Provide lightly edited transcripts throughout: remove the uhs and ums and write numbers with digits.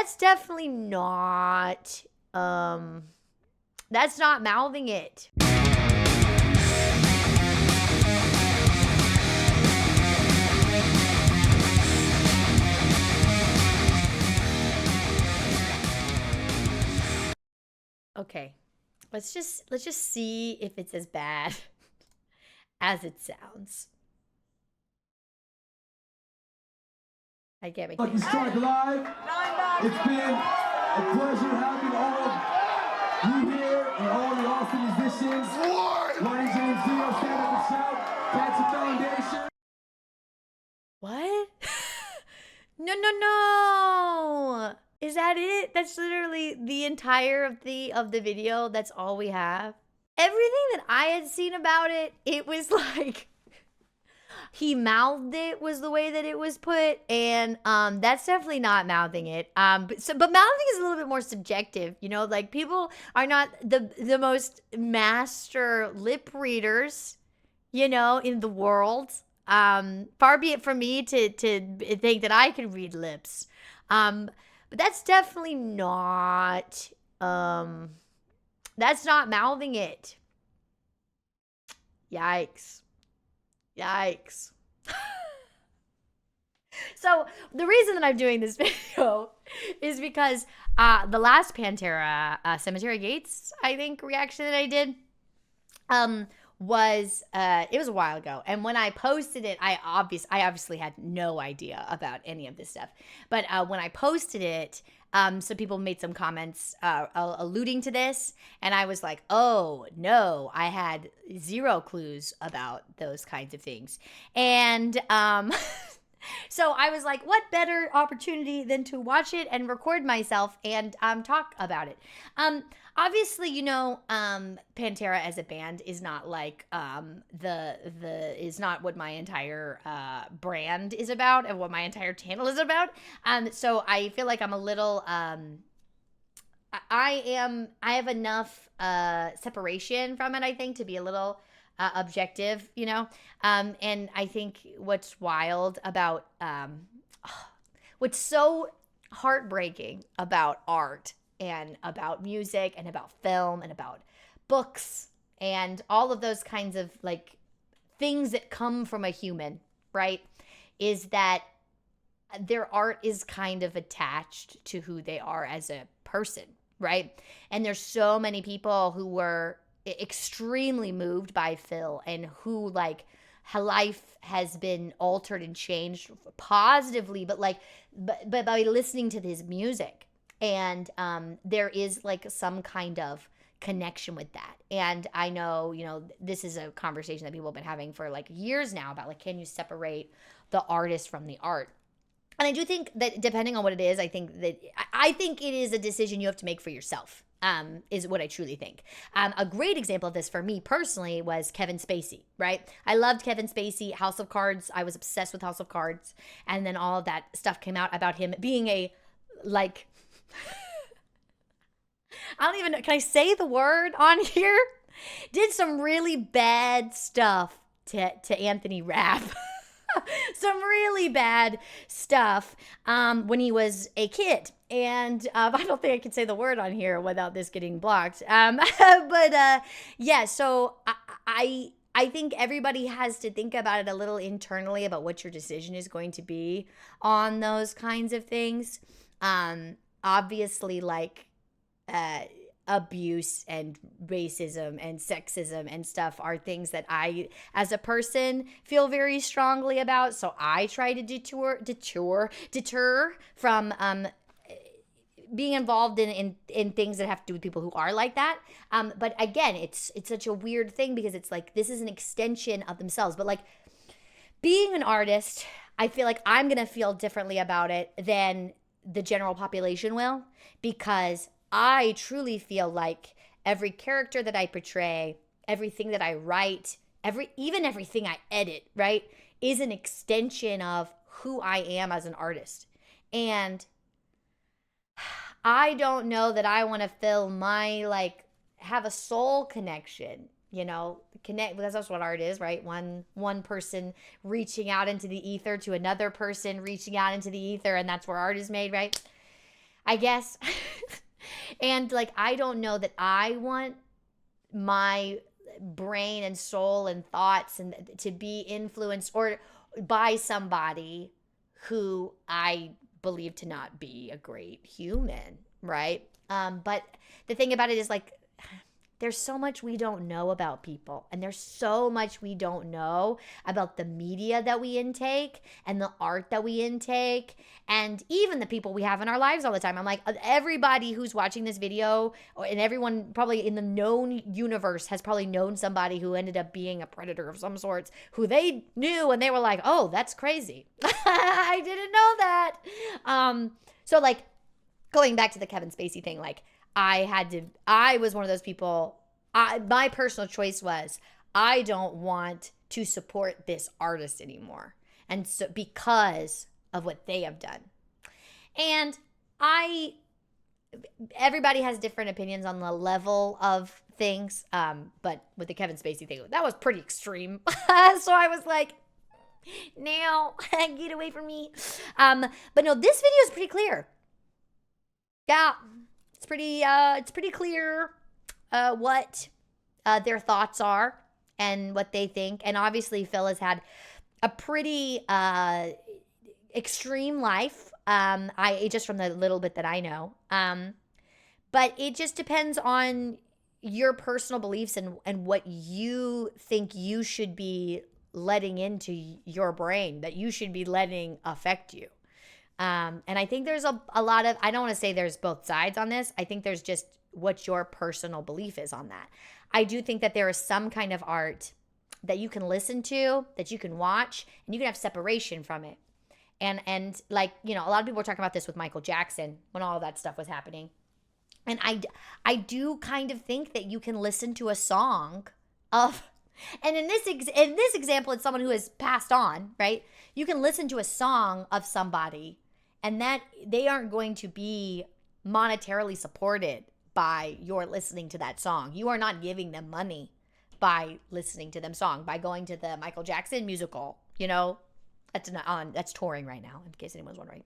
that's definitely not, that's not mouthing it. Okay, let's just see if it's as bad as it sounds. I can't make Lucky Strike Live. It's been a pleasure having all of you here and all the awesome musicians. Ryan James Dio, Stand Up and Shout, Cancer Foundation. What? No. Is that it? That's literally the entire of the video. That's all we have. Everything that I had seen about it, it was like he mouthed it was the way that it was put, and that's definitely not mouthing it. But mouthing is a little bit more subjective, you know, like people are not the most master lip readers, you know, in the world. Far be it from me to think that I can read lips. But that's definitely not that's not mouthing it. Yikes. So the reason that I'm doing this video is because the last Pantera Cemetery Gates, I think, reaction that I did was it was a while ago, and when I posted it, I obviously had no idea about any of this stuff, but when I posted it, some people made some comments alluding to this, and I was like, oh no, I had zero clues about those kinds of things. And so I was like, what better opportunity than to watch it and record myself and talk about it. Obviously, you know, Pantera as a band is not like is not what my entire brand is about and what my entire channel is about. So I feel like I'm a little I have enough separation from it, I think, to be a little objective, you know. And I think what's wild about what's so heartbreaking about art and about music and about film and about books and all of those kinds of like things that come from a human, right, is that their art is kind of attached to who they are as a person, right? And there's so many people who were extremely moved by Phil and who like her life has been altered and changed positively, but by listening to his music. And there is like some kind of connection with that. And I know, you know, this is a conversation that people have been having for like years now about like, can you separate the artist from the art? And I do think that depending on what it is, I think it is a decision you have to make for yourself. Is what I truly think. A great example of this for me personally was Kevin Spacey, right? I loved Kevin Spacey, House of Cards. I was obsessed with House of Cards. And then all of that stuff came out about him being a, like, I don't even know, can I say the word on here? Did some really bad stuff to Anthony Rapp. Some really bad stuff when he was a kid. And I don't think I can say the word on here without this getting blocked. But yeah, so I think everybody has to think about it a little internally about what your decision is going to be on those kinds of things. Obviously, like abuse and racism and sexism and stuff are things that I, as a person, feel very strongly about. So I try to deter from being involved in things that have to do with people who are like that. But again, it's such a weird thing because it's like this is an extension of themselves. But like being an artist, I feel like I'm gonna feel differently about it than the general population will, because I truly feel like every character that I portray, everything that I write, even everything I edit, right, is an extension of who I am as an artist. And I don't know that I want to feel have a soul connection, you know, connect, because that's what art is, right? One person reaching out into the ether to another person reaching out into the ether, and that's where art is made, right? I guess. And like, I don't know that I want my brain and soul and thoughts and to be influenced or by somebody who I believe to not be a great human, right? But the thing about it is like, there's so much we don't know about people, and there's so much we don't know about the media that we intake and the art that we intake and even the people we have in our lives all the time. I'm like, everybody who's watching this video and everyone probably in the known universe has probably known somebody who ended up being a predator of some sorts who they knew and they were like, oh, that's crazy. I didn't know that. So like, going back to the Kevin Spacey thing, like, I was one of those people. My personal choice was, I don't want to support this artist anymore. And so, because of what they have done. And everybody has different opinions on the level of things. But with the Kevin Spacey thing, that was pretty extreme. So I was like, now get away from me. But no, this video is pretty clear. Yeah, it's pretty clear what their thoughts are and what they think. And obviously, Phil has had a pretty extreme life. Just from the little bit that I know. But it just depends on your personal beliefs and what you think you should be letting into your brain, that you should be letting affect you. And I think there's a lot of, I don't want to say there's both sides on this. I think there's just what your personal belief is on that. I do think that there is some kind of art that you can listen to, that you can watch, and you can have separation from it. And like, you know, a lot of people were talking about this with Michael Jackson when all of that stuff was happening. And I do kind of think that you can listen to a song of, and in this example, it's someone who has passed on, right? You can listen to a song of somebody and that they aren't going to be monetarily supported by your listening to that song. You are not giving them money by listening to them song, by going to the Michael Jackson musical, you know, that's touring right now, in case anyone's wondering.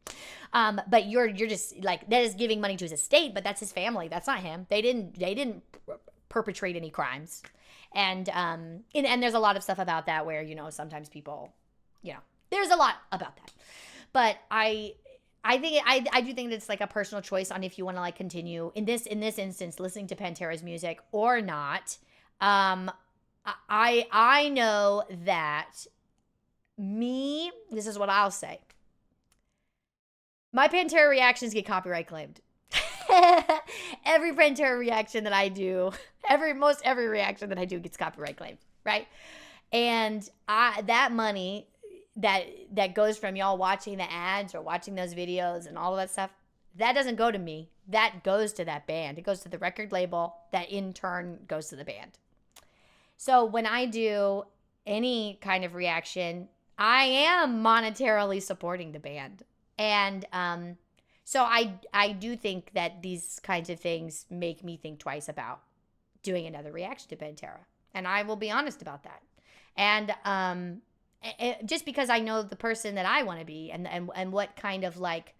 But you're just like, that is giving money to his estate, but that's his family. That's not him. They didn't perpetrate any crimes. And there's a lot of stuff about that where, you know, sometimes people, you know, there's a lot about that. But I do think that it's like a personal choice on if you want to like continue in this instance listening to Pantera's music or not. I know that this is what I'll say. My Pantera reactions get copyright claimed. Every Pantera reaction that I do, most every reaction that I do gets copyright claimed, right? And that money that goes from y'all watching the ads or watching those videos and all of that stuff, that doesn't go to me. That goes to that band. It goes to the record label that in turn goes to the band. So when I do any kind of reaction, I am monetarily supporting the band. And so I do think that these kinds of things make me think twice about doing another reaction to Pantera. And I will be honest about that. And just because I know the person that I want to be and what kind of like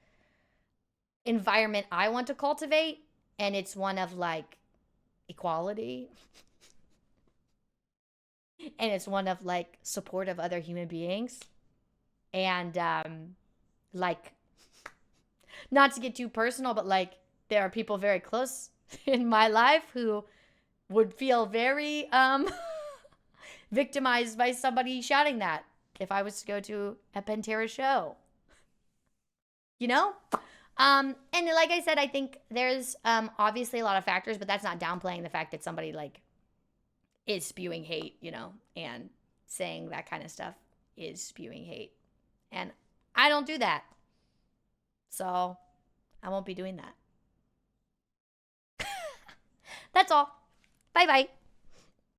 environment I want to cultivate, and it's one of like equality. And it's one of like support of other human beings. And like, not to get too personal, but like there are people very close in my life who would feel very victimized by somebody shouting that if I was to go to a Pantera show. You know? And like I said, I think there's obviously a lot of factors, but that's not downplaying the fact that somebody like is spewing hate, you know, and saying that kind of stuff is spewing hate. And I don't do that. So I won't be doing that. That's all. Bye-bye.